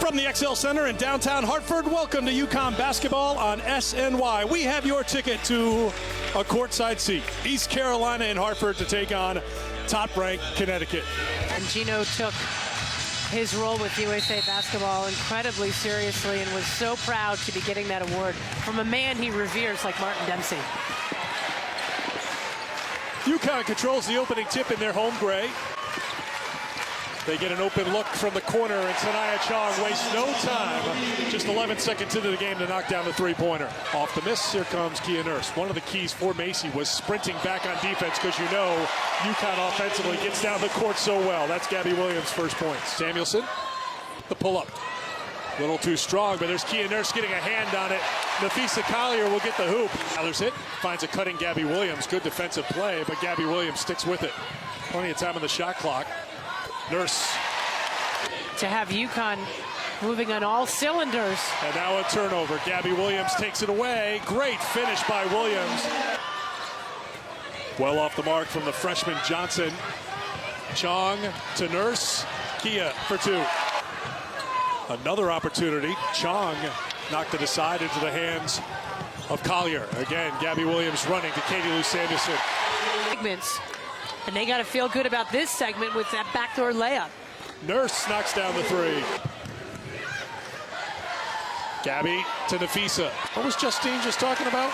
From the XL Center in downtown Hartford, welcome to UConn basketball on SNY. We have your ticket to a courtside seat. East Carolina in Hartford to take on top-ranked Connecticut. And Gino took his role with USA basketball incredibly seriously and was so proud to be getting that award from a man he reveres like Martin Dempsey. UConn controls the opening tip in their home gray. They get an open look from the corner, and Sanaya Chong wastes no time. Just 11 seconds into the game to knock down the three-pointer. Off the miss, here comes Kia Nurse. One of the keys for Macy was sprinting back on defense because you know UConn offensively gets down the court so well. That's Gabby Williams' first point. Samuelson, the pull-up. A little too strong, but there's Kia Nurse getting a hand on it. Nafisa Collier will get the hoop. Tyler's hit, finds a cutting Gabby Williams. Good defensive play, but Gabby Williams sticks with it. Plenty of time on the shot clock. Nurse. To have UConn moving on all cylinders. And now a turnover. Gabby Williams takes it away. Great finish by Williams. Well off the mark from the freshman Johnson. Chong to Nurse. Kia for two. Another opportunity. Chong knocked it aside into the hands of Collier. Again, Gabby Williams running to Katie Lou Samuelson. Segments. And they got to feel good about this segment with that backdoor layup. Nurse knocks down the three. Gabby to Nafisa. What was Justine just talking about?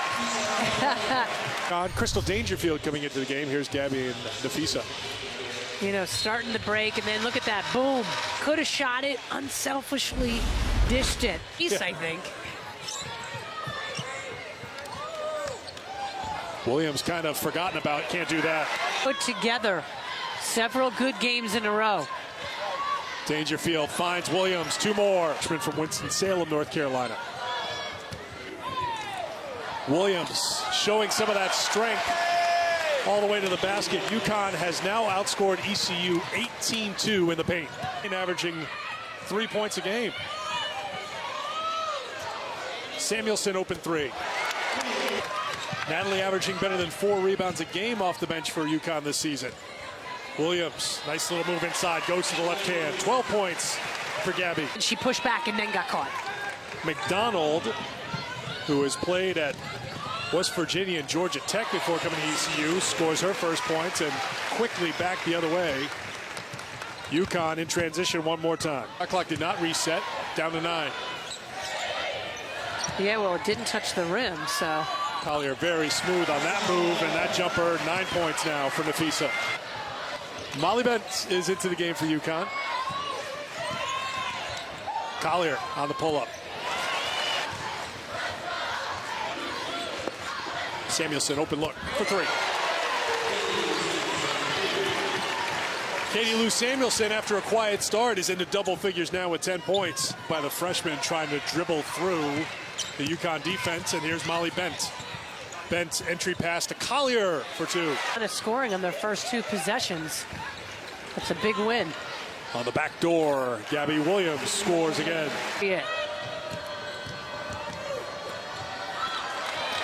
Crystal Dangerfield coming into the game. Here's Gabby and Nafisa. You know, starting the break, and then look at that. Boom. Could have shot it, unselfishly dished it. I think. Williams kind of forgotten about, can't do that. Put together several good games in a row. Dangerfield finds Williams, two more. From Winston-Salem, North Carolina. Williams showing some of that strength all the way to the basket. UConn has now outscored ECU 18-2 in the paint, averaging 3 points a game. Samuelson open three. Natalie averaging better than 4 rebounds a game off the bench for UConn this season. Williams, nice little move inside, goes to the left hand. 12 points for Gabby. She pushed back and then got caught. McDonald, who has played at West Virginia and Georgia Tech before coming to ECU, scores her first points and quickly back the other way. UConn in transition one more time. Shot clock did not reset, down to 9. Yeah, well, it didn't touch the rim, so. Collier very smooth on that move, and that jumper, 9 points now for Nafisa. Molly Bent is into the game for UConn. Collier on the pull-up. Samuelson, open look for three. Katie Lou Samuelson, after a quiet start, is into double figures now with 10 points by the freshman trying to dribble through the UConn defense, and here's Molly Bent. Bent entry pass to Collier for two. Kind of scoring on their first 2 possessions. That's a big win. On the back door, Gabby Williams scores again. Yeah.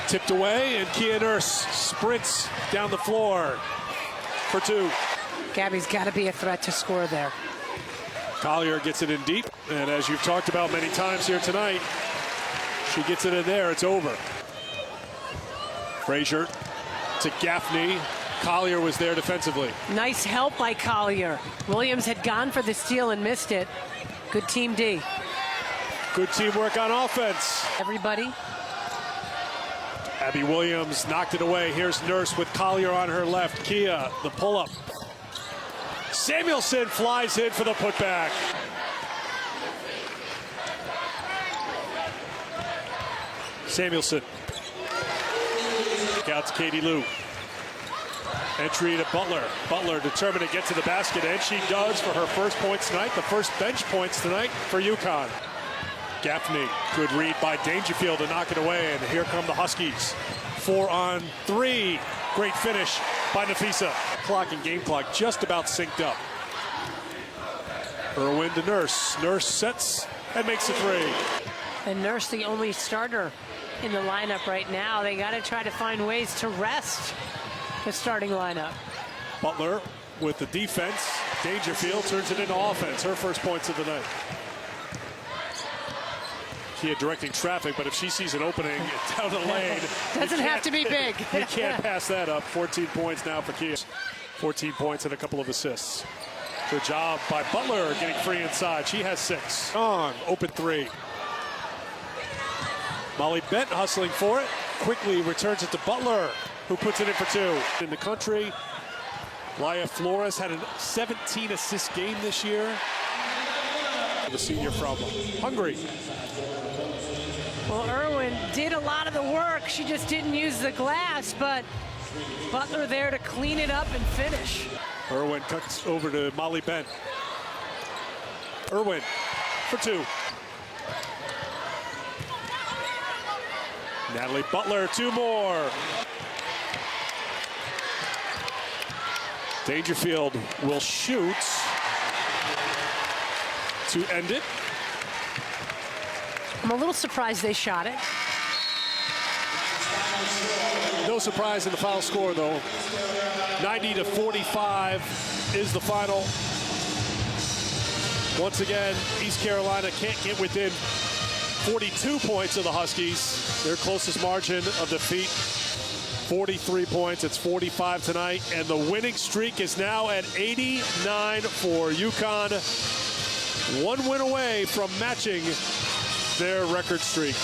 Tipped away, and Kia Nurse sprints down the floor for two. Gabby's got to be a threat to score there. Collier gets it in deep, and as you've talked about many times here tonight, she gets it in there, it's over. Frazier to Gaffney. Collier was there defensively. Nice help by Collier. Williams had gone for the steal and missed it. Good team D. Good teamwork on offense. Everybody. Abby Williams knocked it away. Here's Nurse with Collier on her left. Kia, the pull-up. Samuelson flies in for the putback. Samuelson. Out to Katie Lou. Entry to Butler. Butler determined to get to the basket, and she does for her first points tonight, the first bench points tonight for UConn. Gaffney, good read by Dangerfield to knock it away, and here come the Huskies. 4 on 3. Great finish by Nafisa. Clock and game clock just about synced up. Irwin to Nurse. Nurse sets and makes a three. And Nurse, the only starter in the lineup right now. They got to try to find ways to rest the starting lineup. Butler with the defense. Dangerfield turns it into offense. Her first points of the night. Kia directing traffic, but if she sees an opening down the lane, doesn't have to be big. You can't pass that up. 14 points now for Kia. 14 points and a couple of assists. Good job by Butler getting free inside. She has 6. Strong, open 3. Molly Bent hustling for it. Quickly returns it to Butler, who puts it in for 2. In the country, Laya Flores had a 17-assist game this year. The senior from Hungary. Well, Irwin did a lot of the work. She just didn't use the glass, but Butler there to clean it up and finish. Irwin cuts over to Molly Bent. Irwin for 2. Natalie Butler, 2 more. Dangerfield will shoot to end it. I'm a little surprised they shot it. No surprise in the final score, though. 90-45 is the final. Once again, East Carolina can't get within 42 points of the Huskies. Their closest margin of defeat, 43 points. It's 45 tonight, and the winning streak is now at 89 for UConn. 1 win away from matching their record streak.